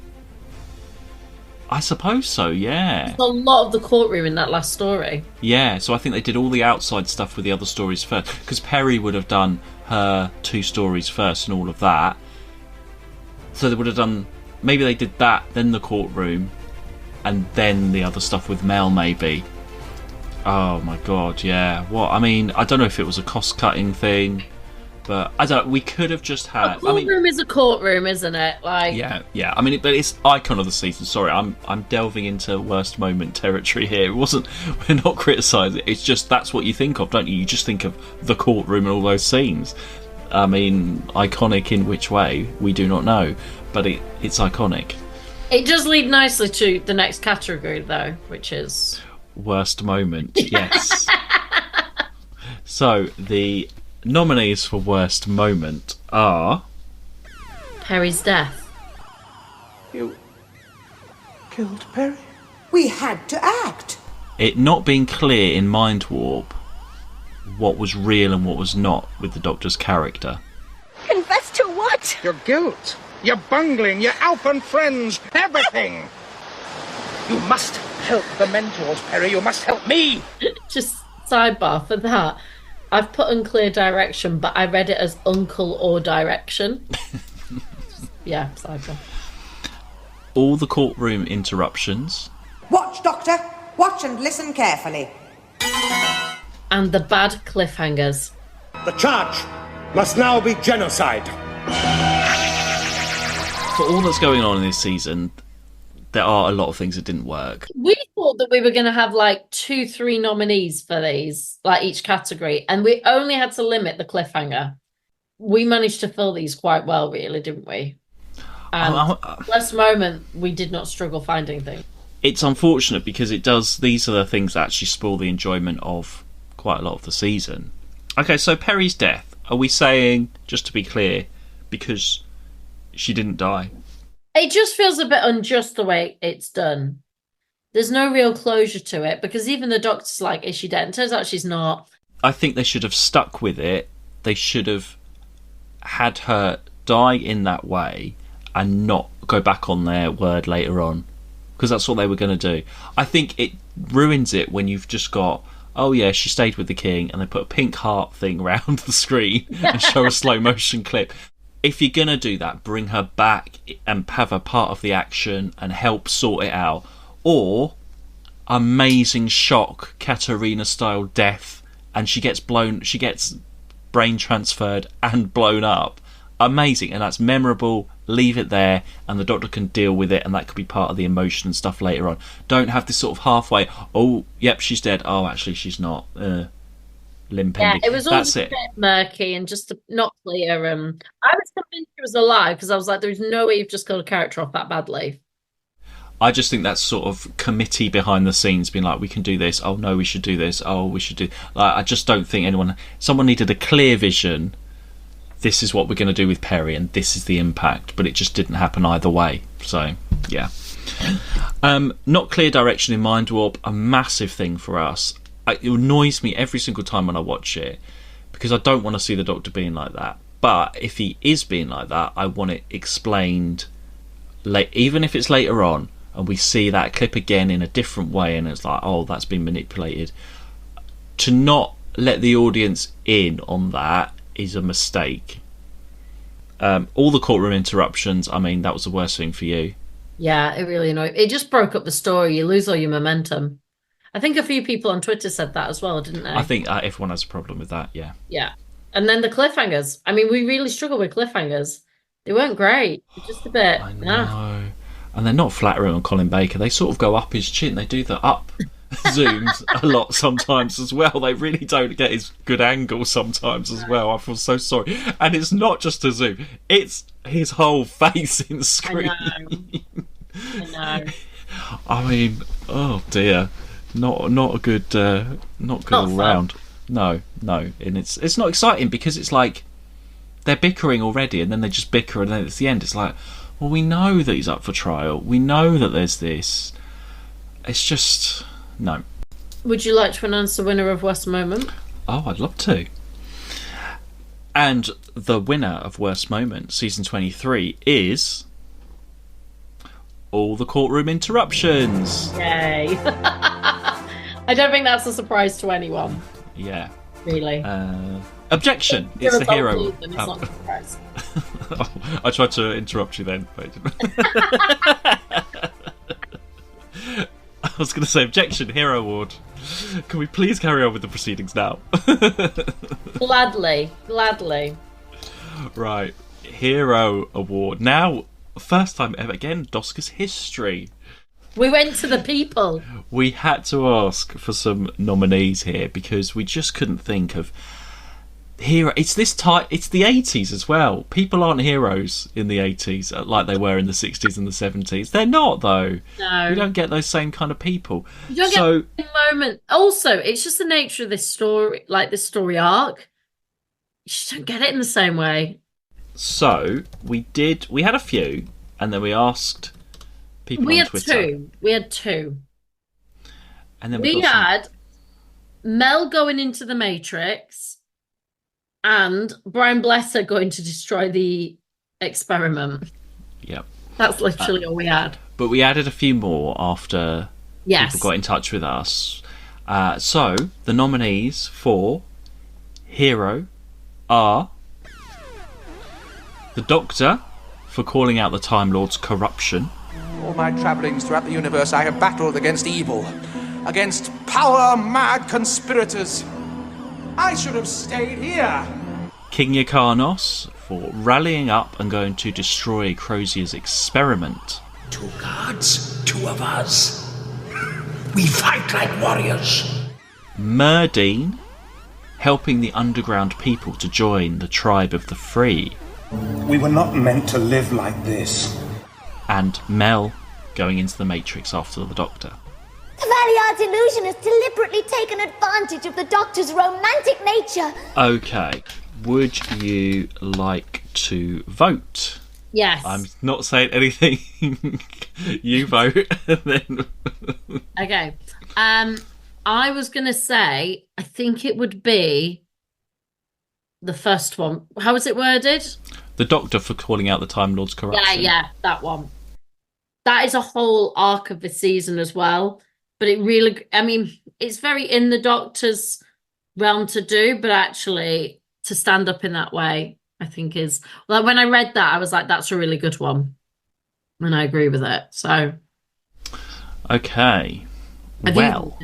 I suppose so, yeah. There's a lot of the courtroom in that last story. Yeah, so I think they did all the outside stuff with the other stories first. Because Perry would have done her 2 stories first and all of that. So they would have done... Maybe they did that, then the courtroom, and then the other stuff with Mel, maybe. Oh my god, yeah. What? I mean, I don't know if it was a cost-cutting thing, but I don't know. We could have just had... A courtroom is a courtroom, isn't it? Like... Yeah. I mean, but it's Icon of the Season. Sorry, I'm delving into worst moment territory here. It wasn't... We're not criticising. It's just that's what you think of, don't you? You just think of the courtroom and all those scenes. I mean, iconic in which way, we do not know, but it's iconic. It does lead nicely to the next category, though, which is... Worst moment, yes. So, the nominees for worst moment are... Perry's death. You killed Perry? We had to act. It not being clear in Mind Warp what was real and what was not with the Doctor's character. Confess to what? Your guilt, your bungling, your Alpen friends, everything. You must help the mentors, Perry. You must help me. Just sidebar for that. I've put unclear direction, but I read it as uncle or direction. Yeah, sidebar. All the courtroom interruptions. Watch, Doctor. Watch and listen carefully. And the bad cliffhangers. The charge must now be genocide. For all that's going on in this season, there are a lot of things that didn't work. We thought that we were going to have like 2-3 nominees for these, like each category, and we only had to limit the cliffhanger. We managed to fill these quite well, really, didn't we? And last moment, we did not struggle finding things. It's unfortunate because these are the things that actually spoil the enjoyment of quite a lot of the season. Okay, so Perry's death. Are we saying, just to be clear, because she didn't die? It just feels a bit unjust the way it's done. There's no real closure to it because even the doctor's like, is she dead? And turns out she's not. I think they should have stuck with it. They should have had her die in that way and not go back on their word later on, because that's what they were going to do. I think it ruins it when you've just got, oh yeah, she stayed with the king, and they put a pink heart thing around the screen and show a slow motion clip. If you're going to do that, bring her back and have her part of the action and help sort it out. Or amazing shock, Katarina style death, and she gets brain transferred and blown up. Amazing, and that's memorable. Leave it there, and the Doctor can deal with it, and that could be part of the emotion and stuff later on. Don't have this sort of halfway, oh, yep, she's dead. Oh, actually, she's not. Limp ending. Yeah, it was all a bit murky and just not clear. I was convinced she was alive because I was like, there's no way you've just killed a character off that badly. I just think that's sort of committee behind the scenes being like, we can do this. Oh, no, we should do this. Oh, we should do... Like, I just don't think someone needed a clear vision this is what we're going to do with Perry and this is the impact, but it just didn't happen either way. So, yeah. Not clear direction in Mind Warp, a massive thing for us. It annoys me every single time when I watch it because I don't want to see the Doctor being like that. But if he is being like that, I want it explained, even if it's later on, and we see that clip again in a different way, and it's like, oh, that's been manipulated. To not let the audience in on that is a mistake. All the courtroom interruptions, I mean, that was the worst thing for you. Yeah, it really annoyed. It just broke up the story. You lose all your momentum. I think a few people on Twitter said that as well, didn't they? I think everyone has a problem with that, yeah. Yeah. And then the cliffhangers. I mean, we really struggle with cliffhangers. They weren't great. Just a bit. I know. And they're not flattering on Colin Baker. They sort of go up his chin. They do the up zooms a lot sometimes as well. They really don't get his good angle sometimes as well. I feel so sorry. And it's not just a zoom. It's his whole face in screen. I know. I mean, oh dear. Not a good all round. No, and it's not exciting because it's like they're bickering already, and then they just bicker, and then at the end it's like, well, we know that he's up for trial. We know that there's this. It's just no. Would you like to announce the winner of Worst Moment? Oh, I'd love to. And the winner of Worst Moment, season 23, is All the Courtroom Interruptions. Yay! I don't think that's a surprise to anyone. Yeah. Really. Objection! It's the hero. It's not a surprise. I tried to interrupt you then. But I was going to say objection, hero award. Can we please carry on with the proceedings now? Gladly. Right. Hero award. Now, first time ever again, Doscars history. We went to the people. We had to ask for some nominees here because we just couldn't think of hero. It's this type. It's the 80s as well. People aren't heroes in the 80s like they were in the 60s and the 70s. They're not, though. No, you don't get those same kind of people. You don't get the moment. Also, it's just the nature of this story, like this story arc. You just don't get it in the same way. So we had a few, and then we asked people on Twitter. We had two. And then we had Mel going into the Matrix and Brian Blesser going to destroy the experiment. Yep. That's literally all we had. But we added a few more after people got in touch with us. So the nominees for hero are the Doctor for calling out the Time Lord's corruption. All my travellings throughout the universe, I have battled against evil, against power-mad conspirators. I should have stayed here. King Yrcanos for rallying up and going to destroy Crozier's experiment. 2 gods, 2 of us. We fight like warriors. Murdine helping the underground people to join the tribe of the free. We were not meant to live like this. And Mel going into the Matrix after the Doctor. The Valiard's illusion has deliberately taken advantage of the Doctor's romantic nature. Okay, would you like to vote? Yes. I'm not saying anything. You vote. And then... Okay. I was going to say, I think it would be the first one. How was it worded? The Doctor for calling out the Time Lord's corruption. Yeah, that one. That is a whole arc of the season as well. But it really, I mean, it's very in the Doctor's realm to do, but actually to stand up in that way, I think is, like when I read that, I was like, that's a really good one. And I agree with it. So. Okay. Well,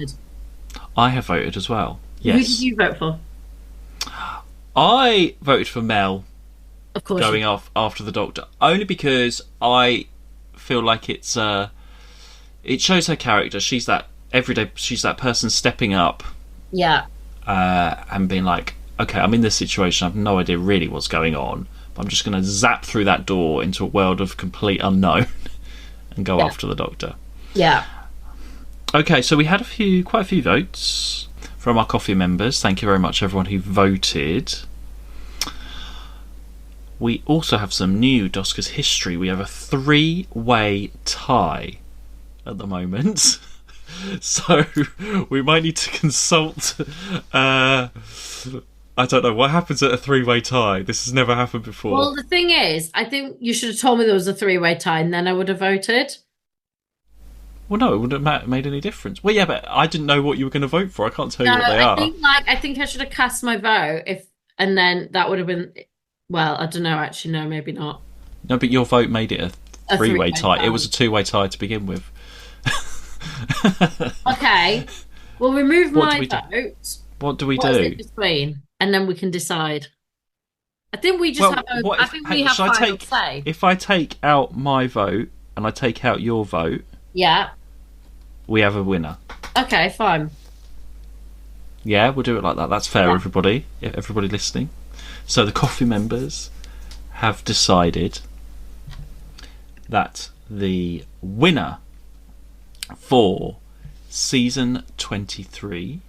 I have voted as well. Yes. Who did you vote for? I voted for Mel. Of course. Going off after the Doctor. Only because I feel like it shows her character. She's that everyday, she's that person stepping up. Yeah. And being like, okay, I'm in this situation. I have no idea really what's going on. But I'm just going to zap through that door into a world of complete unknown and go after the Doctor. Yeah. Okay, so we had quite a few votes from our coffee members. Thank you very much, everyone who voted. we also have some new Doscars history. We have a 3-way tie at the moment. So we might need to consult. I don't know what happens at a 3-way tie. This has never happened before. Well, the thing is, I think you should have told me there was a 3-way tie, and then I would have voted. Well, no, it wouldn't have made any difference. Well, yeah, but I didn't know what you were going to vote for. I can't tell you what they are. I think I should have cast my vote and then that would have been. Well, I don't know. Actually, no, maybe not. No, but your vote made it a 3-way tie. It was a 2-way tie to begin with. Okay, we'll remove my vote. What do we What do? is it between, and then we can decide. I think we just have final say. If I take out my vote and I take out your vote, Yeah. we have a winner. Okay, fine. Yeah, we'll do it like that. That's fair, Yeah. everybody. Everybody listening. So the coffee members have decided that the winner for season 23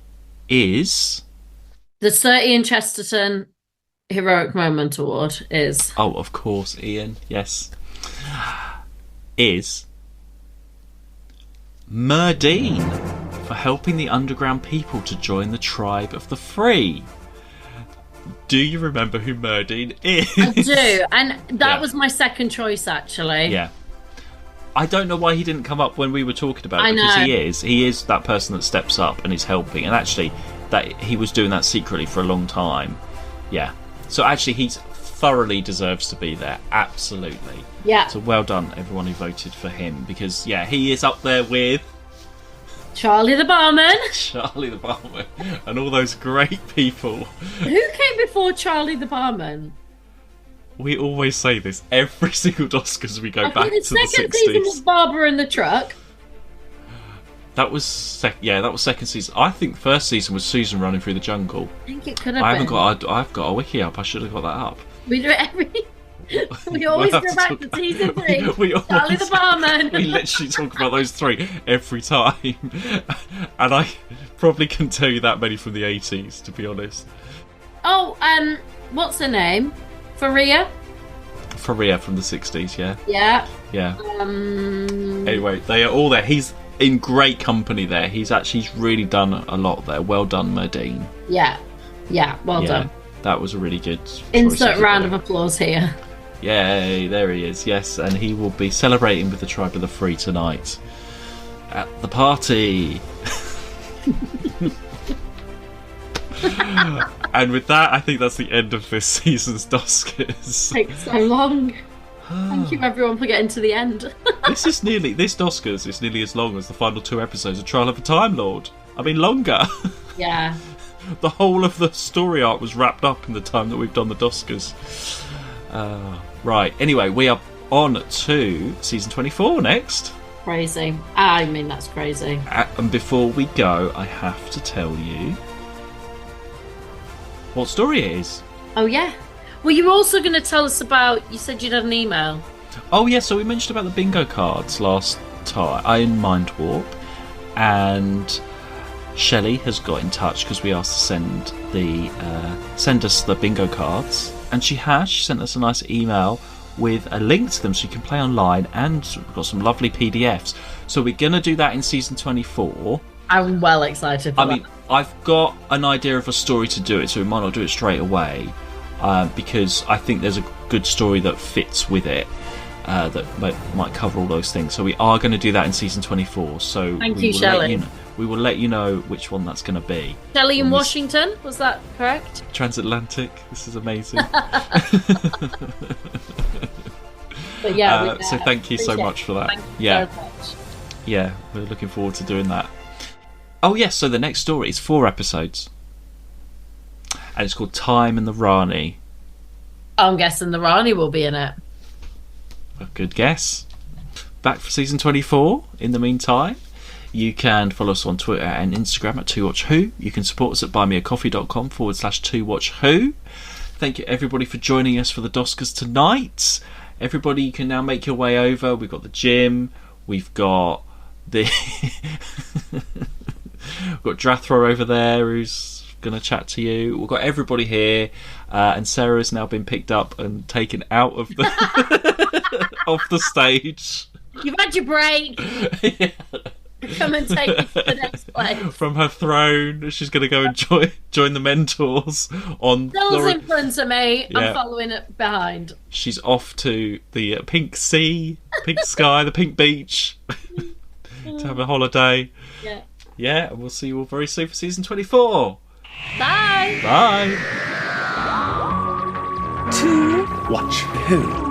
is The Sir Ian Chesterton Heroic Moment Award is. Oh, of course, Ian. Yes, is Merdine for helping the underground people to join the tribe of the free. Do you remember who Merdine is? I do, and that was my second choice, actually. Yeah. I don't know why he didn't come up when we were talking about it, I because know. he is that person that steps up and is helping, and actually that he was doing that secretly for a long time. Yeah. So actually he thoroughly deserves to be there. Absolutely. Yeah. So well done everyone who voted for him, because he is up there with Charlie the Barman. Charlie the Barman and all those great people. Who came before Charlie the Barman? We always say this every single Doscars we go back to the 60s. The second season was Barbara in the Truck. That was second season. I think first season was Susan running through the jungle. I think it could have been. I've got a wiki up. I should have got that up. We do it every. We always go back to season 3. Charlie the Barman. We literally talk about those 3 every time, and I probably couldn't tell you that many from the 80s, to be honest. Oh, what's her name? Faria. Faria from the 60s, yeah. Yeah. Yeah. Anyway, they are all there. He's in great company there. He's really done a lot there. Well done, Merdine. Yeah. Yeah. Well done. That was a really good choice. Insert round of applause here. Yay, there he is, yes, and he will be celebrating with the Tribe of the Free tonight at the party. And with that, I think that's the end of this season's Doscars. Takes so long. Thank you everyone for getting to the end. This Doscars is nearly as long as the final 2 episodes of Trial of a Time Lord. I mean, longer. Yeah. The whole of the story arc was wrapped up in the time that we've done the Doscars. Right, anyway, we are on to season 24 next. Crazy. I mean, that's crazy. And before we go, I have to tell you what story it is. Oh, yeah. Well, you were also going to tell us about... You said you'd had an email. Oh, yeah, so we mentioned about the bingo cards last time in Mind Warp, and Shelley has got in touch because we asked to send us the bingo cards, and she sent us a nice email with a link to them so you can play online, and we've got some lovely PDFs. So we're going to do that in season 24. I'm well excited for that. I've got an idea of a story to do it, so we might not do it straight away, because I think there's a good story that fits with it, that might cover all those things. So we are going to do that in season 24. So Thank you, Shelley. We will let you know which one that's going to be. Shelley in Washington, was that correct? Transatlantic. This is amazing. But yeah, so thank you so much for that. Thank you so much. Yeah, we're looking forward to doing that. Oh yes, so the next story is 4 episodes, and it's called Time and the Rani. I'm guessing the Rani will be in it. A good guess. Back for season 24. In the meantime, you can follow us on Twitter and Instagram at 2watchwho. You can support us at buymeacoffee.com/2watchwho. Thank you everybody for joining us for the Doscars tonight. Everybody, you can now make your way over. We've got the gym. We've got the... We've got Drathro over there, who's going to chat to you. We've got everybody here, and Sarah's now been picked up and taken out of the off the stage. You've had your break. Yeah. Come and take it to the next place. From her throne, she's going to go and join the mentors on. Bill's in front of me. Yeah. I'm following it behind. She's off to the pink sea, pink sky, the pink beach to have a holiday. Yeah. Yeah, and we'll see you all very soon for season 24. Bye. Bye. To watch who?